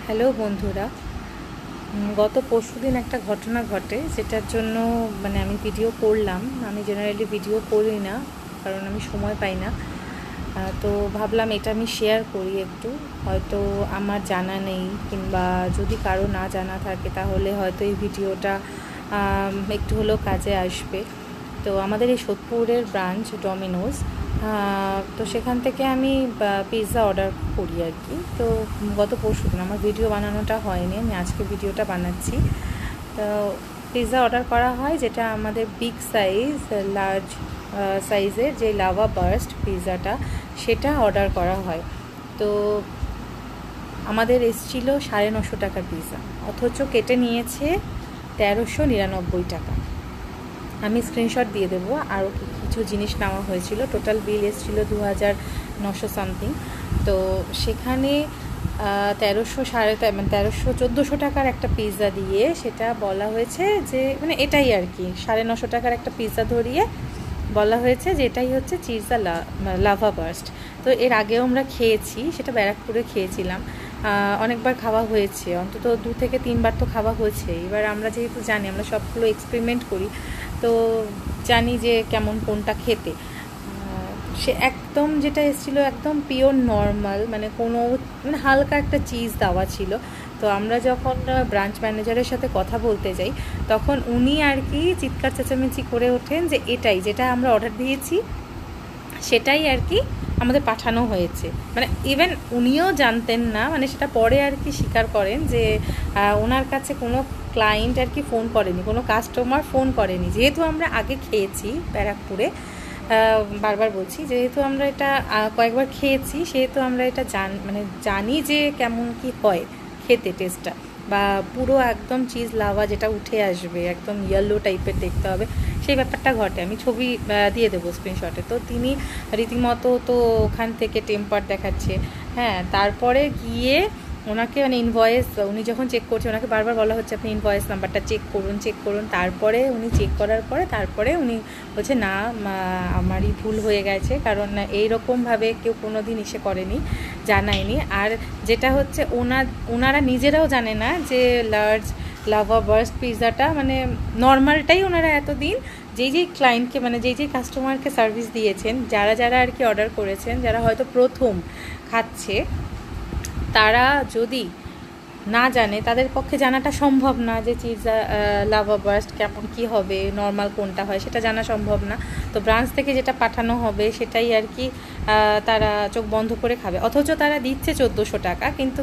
Hello বন্ধুরা, গত পরশুদিন একটা ঘটনা ঘটে যেটার জন্য আমি ভিডিও করলাম। আমি জেনারেলি ভিডিও করি না, কারণ আমি সময় পাই না। তো ভাবলাম এটা আমি শেয়ার করি একটু। হয়তো আমার জানা নেই, কিংবা যদি কারো না জানা থাকে তাহলে হয়তো এই ভিডিওটা একটু হলেও কাজে আসবে। তো আমাদের এই সোদপুরের ব্রাঞ্চ ডমিনোজ, তো সেখান থেকে আমি পিৎজা অর্ডার করি আর কি। তো গত পরশুদিন আমার ভিডিও বানানোটা হয়নি, আমি আজকে ভিডিওটা বানাচ্ছি। তো পিৎজা অর্ডার করা হয়, যেটা আমাদের বিগ সাইজ, লার্জ সাইজের যে লাভা বার্স্ট পিৎজাটা, সেটা অর্ডার করা হয়। তো আমাদের এসেছিল 950 টাকার পিৎজা, অথচ কেটে নিয়েছে 1399 টাকা। আমি স্ক্রিনশট দিয়ে দেবো, আরও কিছু জিনিস নেওয়া হয়েছিল। টোটাল বিল এসেছিলো 2900 সামথিং। তো সেখানে 1400 টাকার একটা পিৎজা দিয়ে সেটা বলা হয়েছে যে এটাই আর কি 950 টাকার একটা পিৎজা ধরিয়ে বলা হয়েছে যে এটাই হচ্ছে চিজা লাভা বার্স্ট। তো এর আগেও আমরা খেয়েছি, সেটা ব্যারাকপুরে খেয়েছিলাম। অনেকবার খাওয়া হয়েছে, অন্তত 2 থেকে 3 বার তো খাওয়া হয়েছে। এবার আমরা যেহেতু জানি, আমরা সবগুলো এক্সপেরিমেন্ট করি, তো জানি যে কেমন কোনটা খেতে। সে একদম যেটা এসেছিলো একদম পিওর নর্মাল, কোনো হালকা একটা চিজ দেওয়া ছিল। তো আমরা যখন ব্রাঞ্চ ম্যানেজারের সাথে কথা বলতে যাই, তখন উনি আর কি চিৎকার চেঁচামেচি করে ওঠেন যে এটাই যেটা আমরা অর্ডার দিয়েছি সেটাই আর কি আমাদের পাঠানো হয়েছে। ইভেন উনিও জানতেন না, সেটা পরে আর কি স্বীকার করেন যে ওনার কাছে কোনো ক্লায়েন্ট আর কি ফোন করেনি, কোনো কাস্টমার ফোন করেনি। যেহেতু আমরা আগে খেয়েছি ব্যারাকপুরে, বারবার বলছি, যেহেতু আমরা এটা কয়েকবার খেয়েছি, সেহেতু আমরা এটা জানি যে কেমন কি হয় খেতে, টেস্টটা। বা পুরো একদম চিজ লাভা যেটা উঠে আসবে, একদম ইয়েলো টাইপের দেখতে হবে, সেই ব্যাপারটা ঘটে। আমি ছবি দিয়ে দেবো স্ক্রিনশটে। তো তিনি রীতিমতো তো ওখান থেকে টেম্পার দেখাচ্ছে। হ্যাঁ, তারপরে গিয়ে ওনাকে ইনভয়েস, উনি যখন চেক করছে, ওনাকে বারবার বলা হচ্ছে আপনি ইনভয়েস নাম্বারটা চেক করুন। তারপরে উনি চেক করার পরে তারপরে উনি বলছে না, আমারই ভুল হয়ে গেছে, কারণ এইরকমভাবে কেউ কোনো দিন এসে করেনি, জানায়নি। আর যেটা হচ্ছে ওনারা নিজেরাও জানে না যে লার্জ লাভা বার্স্ট পিৎজাটা নর্মালটাই ওনারা এতদিন যেই ক্লায়েন্টকে যেই কাস্টমারকে সার্ভিস দিয়েছেন, যারা আর কি অর্ডার করেছেন, যারা হয়তো প্রথম খাচ্ছে, তারা যদি না জানে, তাদের পক্ষে জানাটা সম্ভব না যে চিজ লাভা বার্স্ট কেমন কি হবে, নর্মাল কোনটা হয় সেটা জানা সম্ভব না। তো ব্রাঞ্চ থেকে যেটা পাঠানো হবে সেটাই আর কি তারা চোখ বন্ধ করে খাবে, অথচ তারা দিচ্ছে 1400 টাকা। কিন্তু